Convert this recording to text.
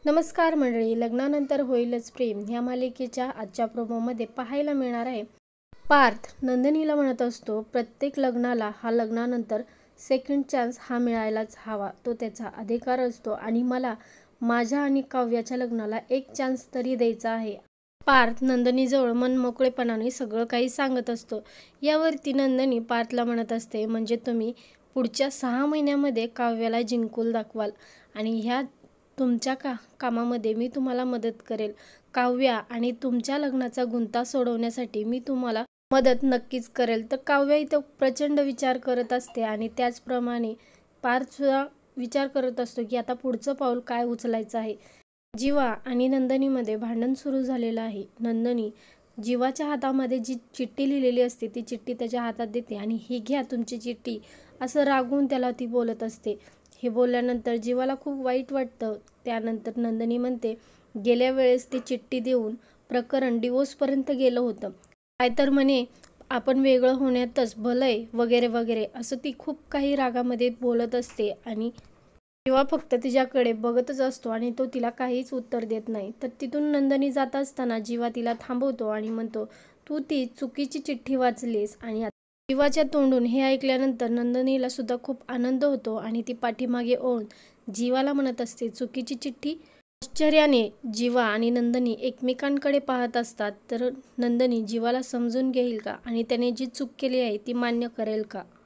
नमस्कार मंडळी, लग्नानंतर होईलच प्रेम ह्या मालिकेच्या आजच्या प्रोमोमध्ये पाहायला मिळणार आहे. पार्थ नंदिनीला म्हणत असतो, प्रत्येक लग्नाला हा लग्नानंतर सेकंड चान्स हा मिळायलाच हवा, तो त्याचा अधिकार असतो आणि मला माझ्या आणि काव्याच्या लग्नाला एक चान्स तरी द्यायचा आहे. पार्थ नंदिनीजवळ मनमोकळेपणाने सगळं काही सांगत असतो. यावरती नंदिनी पार्थला म्हणत असते, म्हणजे तुम्ही पुढच्या 6 महिन्यामध्ये काव्याला जिंकून दाखवाल आणि ह्या तुमच्या कामामध्ये मी तुम्हाला मदत करेल. काव्या आणि तुमच्या लग्नाचा गुंता सोडवण्यासाठी मी तुम्हाला मदत नक्कीच करेल. तर काव्या इथं प्रचंड विचार करत असते आणि त्याचप्रमाणे पार्थसुद्धा विचार करत असतो की आता पुढचं पाऊल काय उचलायचं आहे. जीवा आणि नंदिनीमध्ये भांडण सुरू झालेलं आहे. नंदिनी जीवाच्या हातामध्ये जी चिठ्ठी लिहिलेली असते ती चिठ्ठी त्याच्या हातात देते आणि ही घ्या तुमची चिठ्ठी असं रागवून त्याला ती बोलत असते. हे बोलल्यानंतर जीवाला खूप वाईट वाटतं. त्यानंतर नंदिनी म्हणते, गेल्या वेळेस ती चिठ्ठी देऊन प्रकरण डिवोर्सपर्यंत गेलं होतं, काय तर म्हणे आपण वेगळं होण्यातच भलंय वगैरे वगैरे असं ती खूप काही रागामध्ये बोलत असते आणि जीवा फक्त तिच्याकडे बघतच असतो आणि तो तिला काहीच उत्तर देत नाही. तर तिथून नंदिनी जात असताना जीवा तिला थांबवतो आणि म्हणतो, तू ती चुकीची चिठ्ठी वाचलीस. आणि जीवाच्या तोंडून हे ऐकल्यानंतर नंदिनीला सुद्धा खूप आनंद होतो आणि ती पाठीमागे ओढून जीवाला म्हणत असते, चुकीची चिठ्ठी. आश्चर्याने जीवा आणि नंदिनी एकमेकांकडे पाहत असतात. तर नंदिनी जीवाला समजून घेईल का आणि त्याने जी चूक केली आहे ती मान्य करेल का?